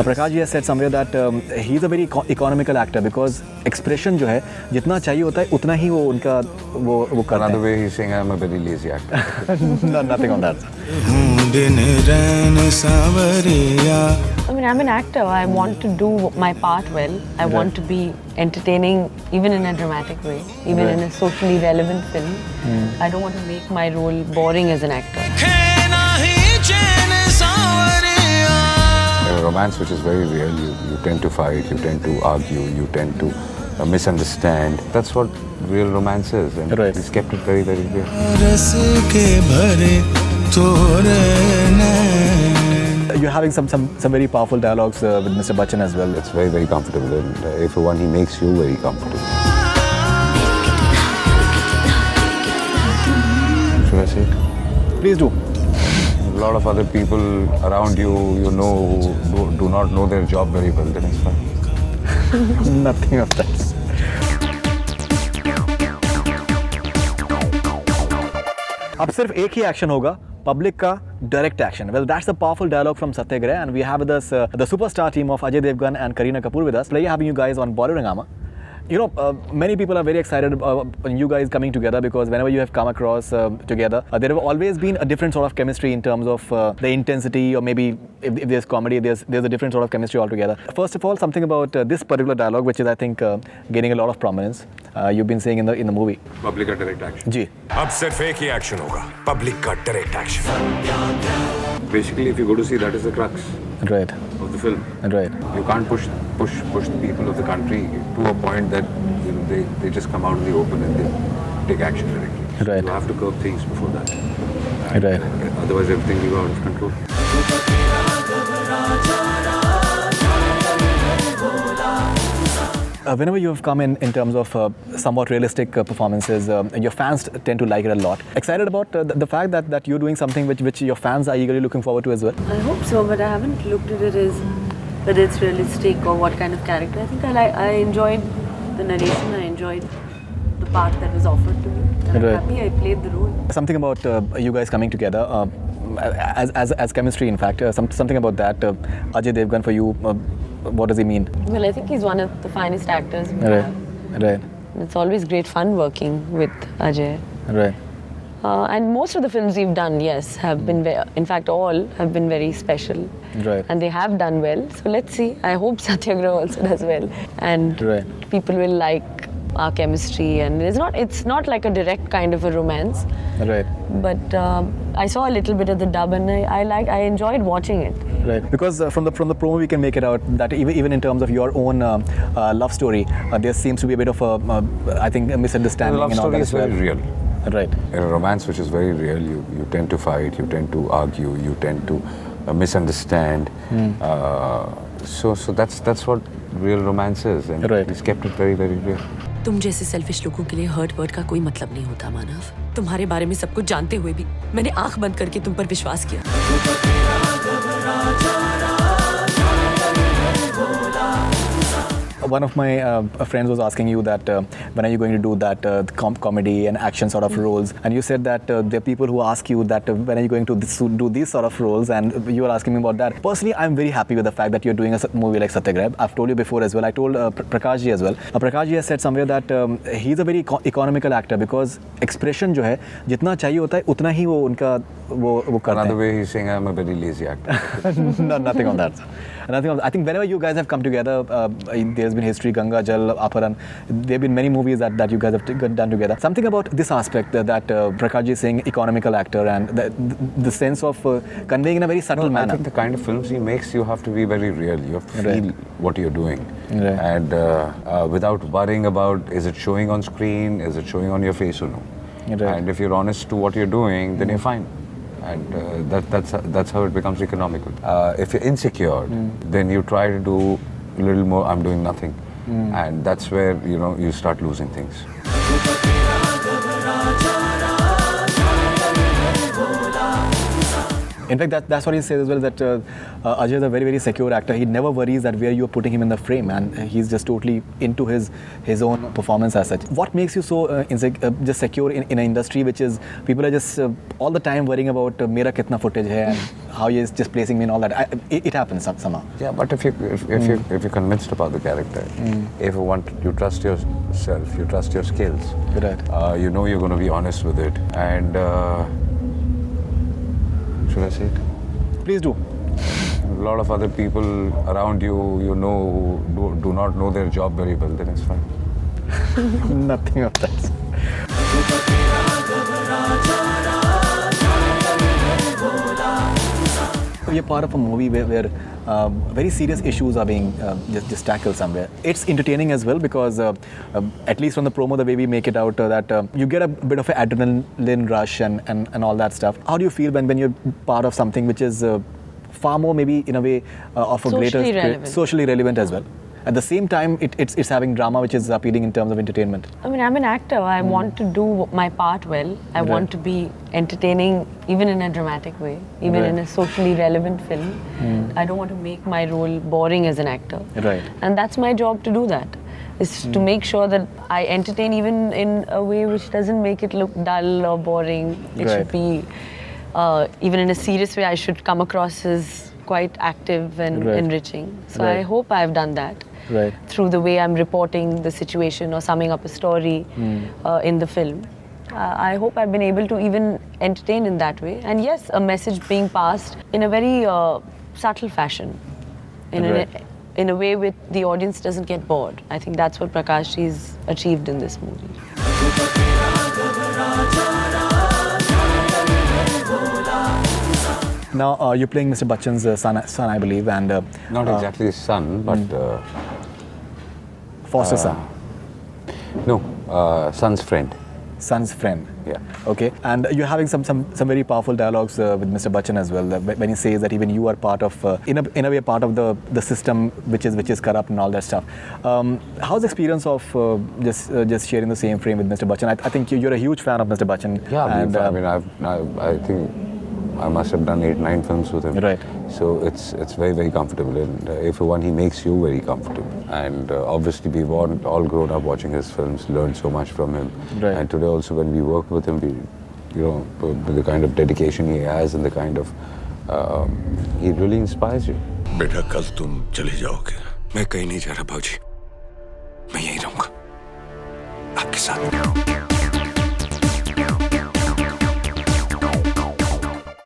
Prakash ji has said somewhere that he's a very economical actor because expression जो है जितना चाहिए होता है उतना ही वो उनका वो करते हैं. Another way he's saying I'm a very lazy actor. No, nothing on that. I mean, I'm an actor. I want to do my part well. I want to be entertaining, even in a dramatic way, even in a socially relevant film. I don't want to make my role boring as an actor. In a romance which is very real, you tend to fight, you tend to argue, you tend to misunderstand. That's what real romance is, and he's kept it very, very real. You're having some very powerful dialogues with Mr. Bachchan as well. It's very, very comfortable, and if one, he makes you very comfortable. Should I say it? Please do. A lot of other people around you, you know, who do not know their job very well, then it's fine. Nothing of that. अब सिर्फ एक ही action होगा, public का direct action. Well, that's the powerful dialogue from Satyagraha, and we have with us the superstar team of Ajay, Devgn and Kareena Kapoor with us. Pleasure having you guys on Bollywood Hungama. You know, many people are very excited when you guys coming together because whenever you have come across together, there have always been a different sort of chemistry in terms of the intensity, or maybe if there's comedy, there's a different sort of chemistry altogether. First of all, something about this particular dialogue, which is I think gaining a lot of prominence. You've been saying in the movie. Public का direct action. जी. अब सिर्फ एक ही action होगा, public का direct action. Basically, if you go to see, that is the crux Right. of the film. Right. You can't push the people of the country to a point that they just come out in the open and they take action directly. Right. You have to curb things before that. Right. Otherwise, everything will go out of control. Whenever you have come in terms of somewhat realistic performances, your fans tend to like it a lot. Excited about the fact that you're doing something which your fans are eagerly looking forward to as well? I hope so, but I haven't looked at it as whether it's realistic or what kind of character. I think I enjoyed the narration, I enjoyed the part that was offered to me. And I'm happy I played the role. Something about you guys coming together, as chemistry in fact, something about that. Ajay Devgn, for you, what does he mean? Well, I think he's one of the finest actors we have. Right. It's always great fun working with Ajay. Right. And most of the films we've done, yes, have been, in fact, all have been very special. Right. And they have done well. So let's see. I hope Satyagraha also does well. And people will like our chemistry. And it's not like a direct kind of a romance. Right. But I saw a little bit of the dub and I enjoyed watching it. Right, because from the promo we can make it out that even in terms of your own love story, there seems to be a bit of I think a misunderstanding. The love story is very real. Right. In a romance which is very real, you tend to fight, you tend to argue, you tend to misunderstand. So that's what real romance is, and he's kept it very, very real. तुम जैसे selfish लोगों के लिए hurt word का कोई मतलब नहीं होता मानव. तुम्हारे बारे में सब कुछ जानते हुए भी मैंने आंख बंद करके तुम पर विश्वास किया. One of my friends was asking you that when are you going to do that comedy and action sort of roles, and you said that there are people who ask you that when are you going to do these sort of roles, and you were asking me about that. Personally, I'm very happy with the fact that you're doing a movie like Satyagraha. I've told you before as well. I told Prakash ji as well. Prakash ji has said somewhere that he's a very economical actor because expression जो है जितना चाहिए होता है उतना ही वो उनका वो करते हैं. Another way he's saying I'm a very lazy actor. No, nothing on that. Nothing on that. I think whenever you guys have come together, there's been history, Ganga, Jal, Aparan. There have been many movies that you guys have done together. Something about this aspect that Prakash ji is saying economical actor, and the sense of conveying in a very subtle manner. I think the kind of films he makes, you have to be very real. You have to feel what you're doing. And without worrying about is it showing on screen, is it showing on your face or no. And if you're honest to what you're doing, then you're fine. And that's how it becomes economical. If you're insecure, then you try to do a little more. I'm doing nothing, and that's where you start losing things. In fact, that's what he says as well, that Ajay is a very, very secure actor. He never worries that where you're putting him in the frame, and he's just totally into his own performance as such. What makes you so just secure in an industry which is, people are just all the time worrying about mera kitna footage hai and how he is just placing me and all that. It happens somehow. Yeah, but if you're convinced about the character, if you trust yourself, you trust your skills, Right. you know you're going to be honest with it, and should I say it? Please do. A lot of other people around you, who do not know their job very well, then it's fine. Nothing of that. So you're part of a movie where very serious issues are being just tackled somewhere. It's entertaining as well because at least from the promo, the way we make it out, that you get a bit of an adrenaline rush and all that stuff. How do you feel when you're part of something which is far more, maybe in a way, of a socially relevant as well? At the same time, it's having drama which is appealing in terms of entertainment. I mean, I'm an actor. I want to do my part well. I want to be entertaining, even in a dramatic way, even in a socially relevant film. I don't want to make my role boring as an actor. Right. And that's my job, to do that. Is to make sure that I entertain even in a way which doesn't make it look dull or boring. It should be, even in a serious way, I should come across as quite active and enriching. So I hope I've done that. Right. Through the way I'm reporting the situation or summing up a story in the film. I hope I've been able to even entertain in that way. And yes, a message being passed in a very subtle fashion, in a way where the audience doesn't get bored. I think that's what Prakashji's achieved in this movie. Now, you're playing Mr. Bachchan's son, I believe, and... Not exactly his son, but... foster son. No, son's friend. Son's friend. Yeah. Okay. And you're having some very powerful dialogues with Mr. Bachchan as well, when he says that even you are part of, in a way, part of the system which is corrupt and all that stuff. How's the experience of just sharing the same frame with Mr. Bachchan? I think you're a huge fan of Mr. Bachchan. Yeah, and, I think I must have done 8-9 films with him. Right. So it's very, very comfortable, and if one, he makes you very comfortable. And obviously we've all grown up watching his films, learned so much from him. Right. And today also when we work with him, with the kind of dedication he has and the kind of, he really inspires you. बेटा कल तुम चले जाओगे, मैं कहीं नहीं जा रहा बाबूजी, मैं यहीं रहूंगा आपके साथ।